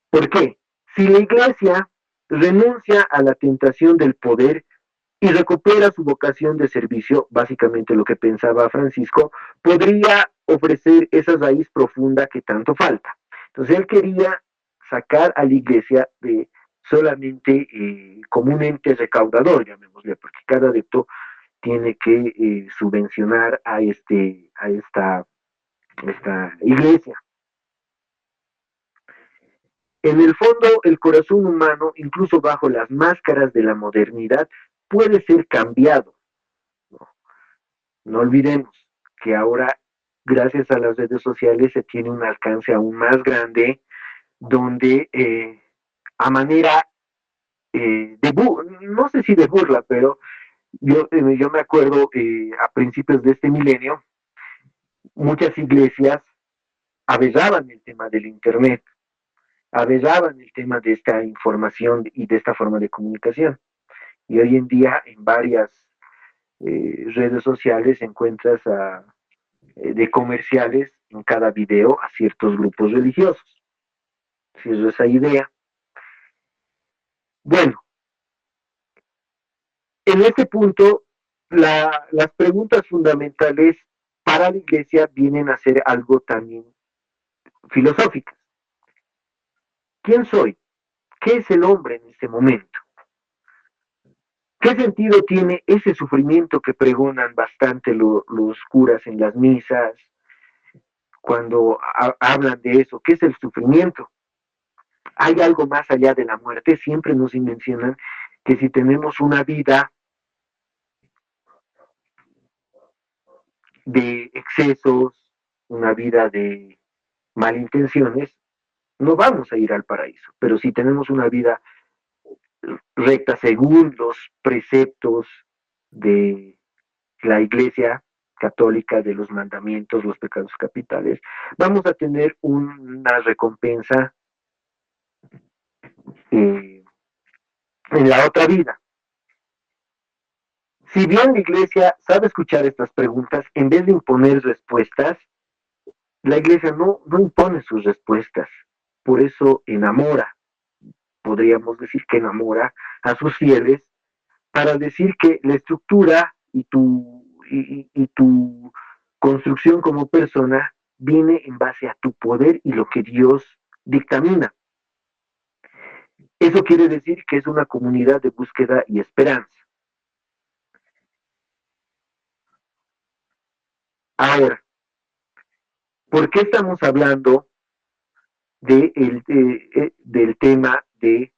¿Por qué? Si la Iglesia renuncia a la tentación del poder y recupera su vocación de servicio, básicamente lo que pensaba Francisco, podría ofrecer esa raíz profunda que tanto falta. Entonces él quería sacar a la Iglesia de solamente como un ente recaudador, llamémosle, porque cada adepto tiene que subvencionar a esta iglesia. En el fondo, el corazón humano, incluso bajo las máscaras de la modernidad, puede ser cambiado. No, no olvidemos que ahora, gracias a las redes sociales, se tiene un alcance aún más grande, donde a manera no sé si de burla, pero yo me acuerdo a principios de este milenio, muchas iglesias abellaban el tema del Internet, abellaban el tema de esta información y de esta forma de comunicación. Y hoy en día en varias redes sociales encuentras de comerciales en cada video a ciertos grupos religiosos. Si es esa idea. Bueno, en este punto, las preguntas fundamentales para la iglesia vienen a ser algo también filosóficas. ¿Quién soy? ¿Qué es el hombre en este momento? ¿Qué sentido tiene ese sufrimiento que pregonan bastante los curas en las misas cuando hablan de eso? ¿Qué es el sufrimiento? ¿Hay algo más allá de la muerte? Siempre nos mencionan que si tenemos una vida de excesos, una vida de malintenciones, no vamos a ir al paraíso. Pero si tenemos una vida recta según los preceptos de la Iglesia católica, de los mandamientos, los pecados capitales, vamos a tener una recompensa eh, en la otra vida. Si bien la Iglesia sabe escuchar estas preguntas, en vez de imponer respuestas, la Iglesia no impone sus respuestas. Por eso enamora, podríamos decir que enamora a sus fieles para decir que la estructura y tu construcción como persona viene en base a tu poder y lo que Dios dictamina. Eso quiere decir que es una comunidad de búsqueda y esperanza. Ahora, ¿por qué estamos hablando del tema de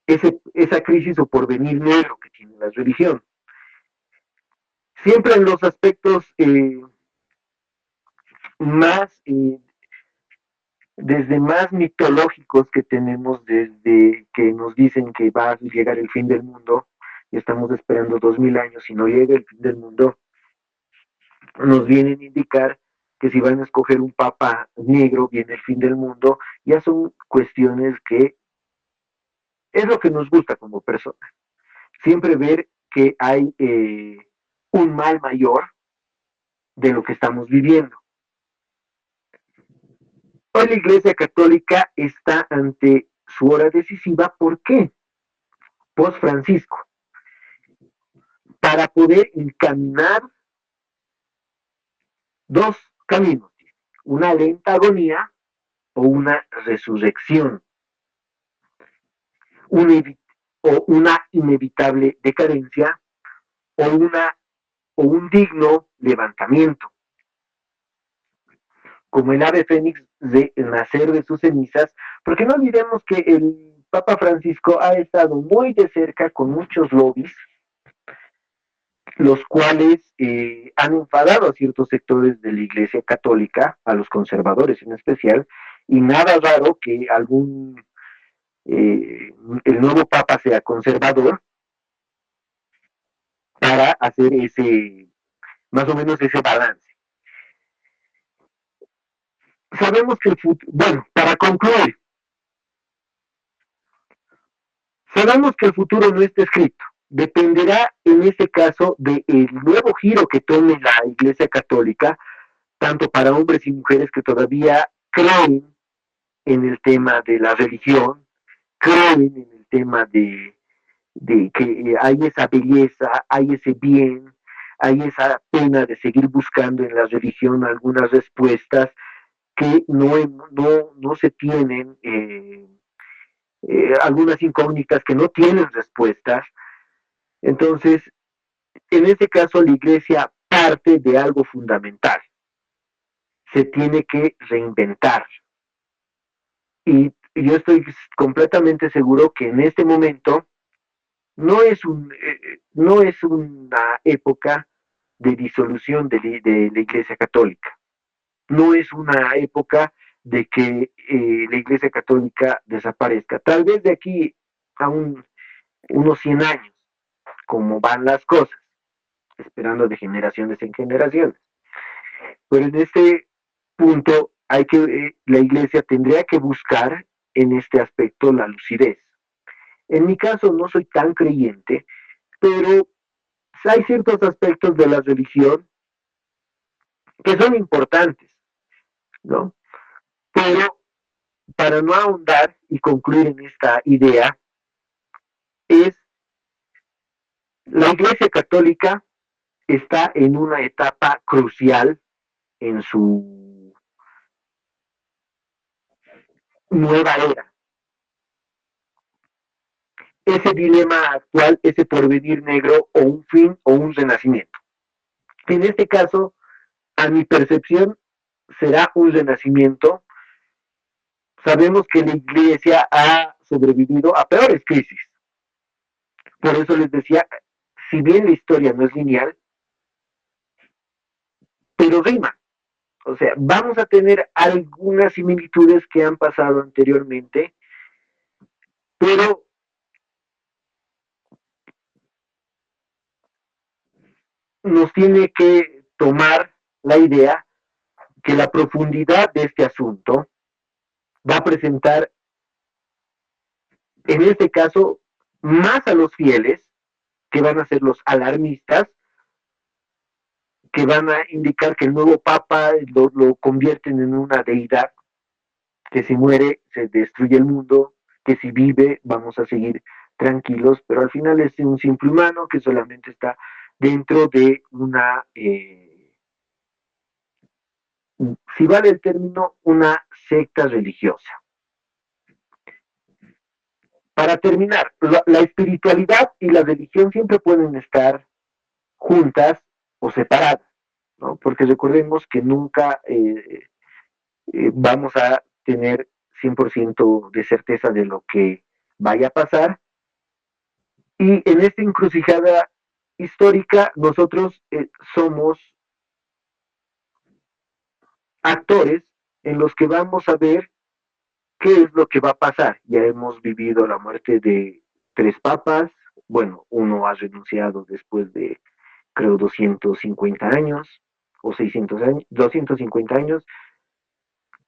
esa crisis o porvenir negro que tiene la religión? Siempre en los aspectos más desde más mitológicos que tenemos, desde que nos dicen que va a llegar el fin del mundo, y estamos esperando 2000 años y no llega el fin del mundo, nos vienen a indicar que si van a escoger un papa negro, viene el fin del mundo, ya son cuestiones que es lo que nos gusta como personas. Siempre ver que hay un mal mayor de lo que estamos viviendo. Hoy la Iglesia Católica está ante su hora decisiva. ¿Por qué? Post Francisco. Para poder encaminar dos caminos, una lenta agonía o una resurrección, una, o una inevitable decadencia o un digno levantamiento. Como el ave fénix de nacer de sus cenizas, porque no olvidemos que el Papa Francisco ha estado muy de cerca con muchos lobbies, los cuales han enfadado a ciertos sectores de la Iglesia Católica, a los conservadores en especial, y nada raro que el nuevo Papa sea conservador para hacer más o menos ese balance. Sabemos que el futuro, bueno, para concluir, sabemos que el futuro no está escrito. Dependerá en este caso del nuevo giro que tome la Iglesia Católica, tanto para hombres y mujeres que todavía creen en el tema de la religión, creen en el tema de que hay esa belleza, hay ese bien, hay esa pena de seguir buscando en la religión algunas respuestas que no se tienen, algunas incógnitas que no tienen respuestas. Entonces, en este caso, la iglesia parte de algo fundamental. Se tiene que reinventar. Y yo estoy completamente seguro que en este momento no es una época de disolución de la Iglesia Católica. No es una época de que la Iglesia Católica desaparezca. Tal vez de aquí a unos 100 años, como van las cosas, esperando de generaciones en generaciones. Pero en este punto la Iglesia tendría que buscar en este aspecto la lucidez. En mi caso no soy tan creyente, pero hay ciertos aspectos de la religión que son importantes, ¿no? Pero para no ahondar y concluir en esta idea, es la Iglesia Católica está en una etapa crucial en su nueva era. Ese dilema actual, ese porvenir negro o un fin o un renacimiento. En este caso, a mi percepción, será un renacimiento. Sabemos que la Iglesia ha sobrevivido a peores crisis. Por eso les decía, si bien la historia no es lineal, pero rima. O sea, vamos a tener algunas similitudes que han pasado anteriormente, pero nos tiene que tomar la idea que la profundidad de este asunto va a presentar, en este caso, más a los fieles, que van a ser los alarmistas, que van a indicar que el nuevo papa lo convierten en una deidad, que si muere se destruye el mundo, que si vive vamos a seguir tranquilos, pero al final es un simple humano que solamente está dentro de una, si vale el término, una secta religiosa. Para terminar, la espiritualidad y la religión siempre pueden estar juntas o separadas, ¿no? Porque recordemos que nunca vamos a tener 100% de certeza de lo que vaya a pasar. Y en esta encrucijada histórica, nosotros somos actores en los que vamos a ver qué es lo que va a pasar. Ya hemos vivido la muerte de 3 papas, bueno, uno ha renunciado después de, creo, 250 años o 600 años, 250 años,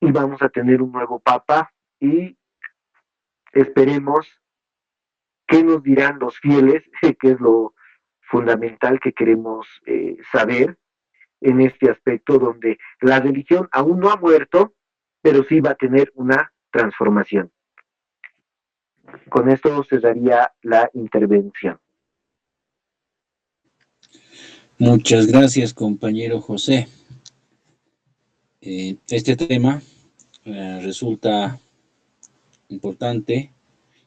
y vamos a tener un nuevo papa y esperemos qué nos dirán los fieles, que es lo fundamental que queremos saber en este aspecto donde la religión aún no ha muerto, pero sí va a tener una transformación. Con esto cerraría la intervención. Muchas gracias, compañero José. Este tema resulta importante,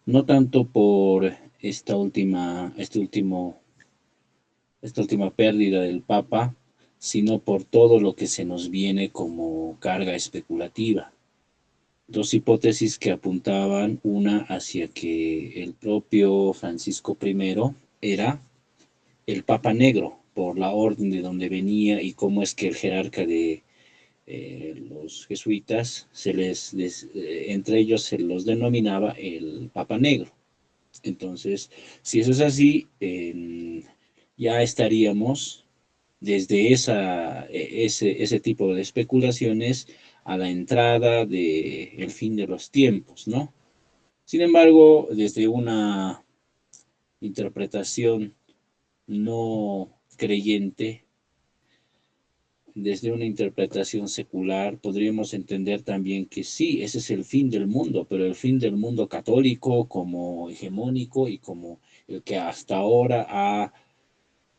no tanto por esta última pérdida del Papa, sino por todo lo que se nos viene como carga especulativa. Dos hipótesis que apuntaban, una hacia que el propio Francisco I era el Papa Negro, por la orden de donde venía y cómo es que el jerarca de los jesuitas, entre ellos se los denominaba el Papa Negro. Entonces, si eso es así, ya estaríamos desde ese tipo de especulaciones a la entrada del fin de los tiempos, ¿no? Sin embargo, desde una interpretación no creyente, desde una interpretación secular, podríamos entender también que sí, ese es el fin del mundo, pero el fin del mundo católico como hegemónico y como el que hasta ahora ha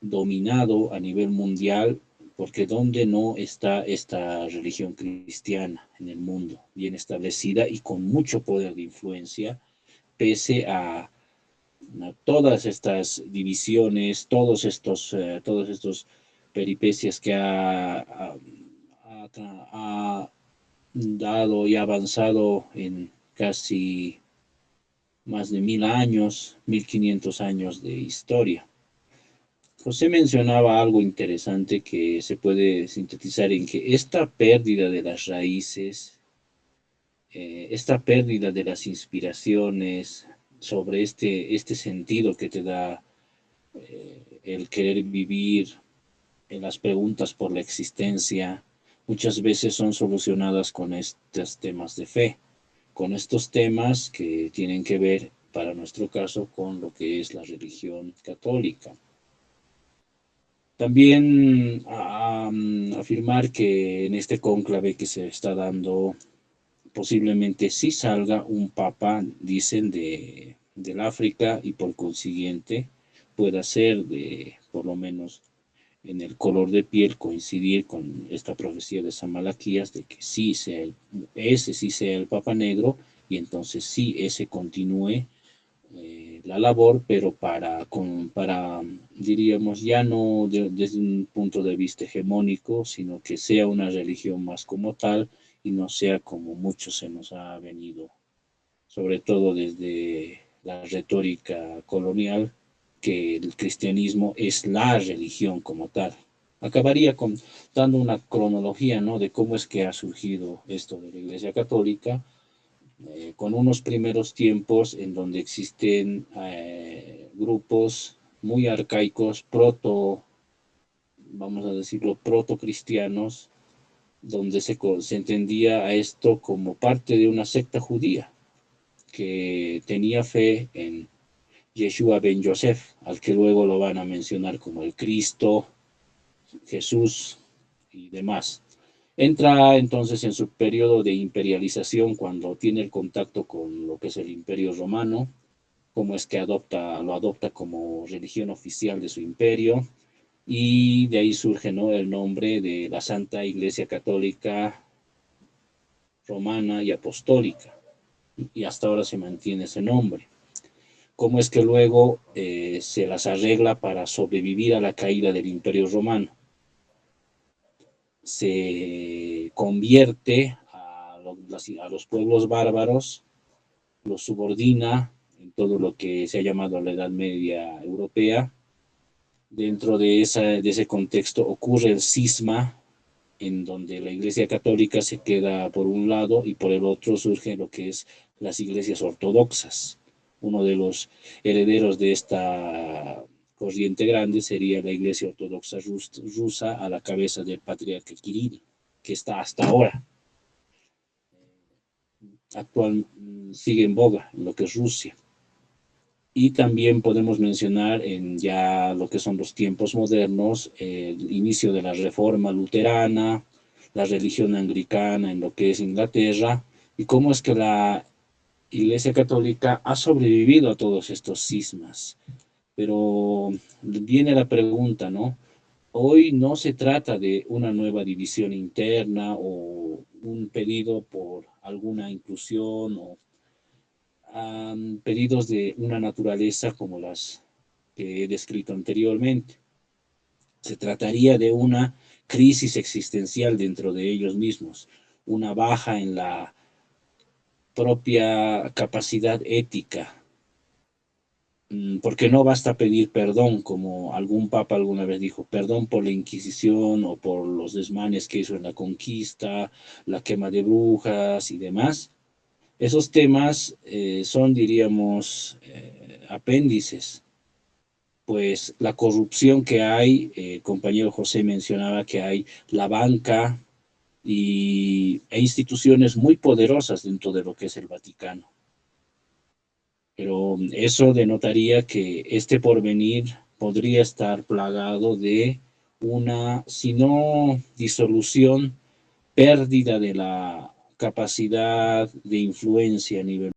dominado a nivel mundial, porque ¿dónde no está esta religión cristiana en el mundo, bien establecida y con mucho poder de influencia, pese a todas estas divisiones, todos estos peripecias que ha dado y avanzado en casi más de 1000 años, 1500 años de historia? José mencionaba algo interesante que se puede sintetizar en que esta pérdida de las raíces, esta pérdida de las inspiraciones sobre este sentido que te da el querer vivir, en las preguntas por la existencia, muchas veces son solucionadas con estos temas de fe, con estos temas que tienen que ver, para nuestro caso, con lo que es la religión católica. También afirmar que en este cónclave que se está dando, posiblemente sí salga un papa, dicen, del África, y por consiguiente pueda ser por lo menos en el color de piel, coincidir con esta profecía de San Malaquías de que ese sí sea el Papa Negro, y entonces sí ese continúe la labor, pero para, diríamos, ya no desde un punto de vista hegemónico, sino que sea una religión más como tal y no sea como mucho se nos ha venido, sobre todo desde la retórica colonial, que el cristianismo es la religión como tal. Acabaría dando una cronología, ¿no?, de cómo es que ha surgido esto de la Iglesia Católica, con unos primeros tiempos en donde existen grupos muy arcaicos, vamos a decirlo, proto-cristianos, donde se entendía a esto como parte de una secta judía que tenía fe en Yeshua ben Yosef, al que luego lo van a mencionar como el Cristo, Jesús y demás. Entra entonces en su periodo de imperialización cuando tiene el contacto con lo que es el Imperio Romano, cómo es que lo adopta como religión oficial de su imperio, y de ahí surge, ¿no?, el nombre de la Santa Iglesia Católica Romana y Apostólica, y hasta ahora se mantiene ese nombre. Cómo es que luego se las arregla para sobrevivir a la caída del Imperio Romano. Se convierte a los pueblos bárbaros, los subordina en todo lo que se ha llamado la Edad Media Europea. Dentro de ese contexto ocurre el cisma, en donde la Iglesia Católica se queda por un lado y por el otro surge lo que es las iglesias ortodoxas. Uno de los herederos de esta corriente grande sería la Iglesia Ortodoxa rusa, a la cabeza del patriarca Kirill, que está hasta ahora, actual, sigue en boga en lo que es Rusia. Y también podemos mencionar en ya lo que son los tiempos modernos, el inicio de la Reforma Luterana, la religión anglicana en lo que es Inglaterra, y cómo es que la Iglesia Católica ha sobrevivido a todos estos cismas. Pero viene la pregunta, ¿no? Hoy no se trata de una nueva división interna o un pedido por alguna inclusión o pedidos de una naturaleza como las que he descrito anteriormente. Se trataría de una crisis existencial dentro de ellos mismos, una baja en la propia capacidad ética, porque no basta pedir perdón, como algún papa alguna vez dijo, perdón por la Inquisición o por los desmanes que hizo en la conquista, la quema de brujas y demás. Esos temas son, diríamos, apéndices, pues la corrupción que hay, el compañero José mencionaba que hay la banca e instituciones muy poderosas dentro de lo que es el Vaticano. Pero eso denotaría que este porvenir podría estar plagado de si no disolución, pérdida de la capacidad de influencia a nivel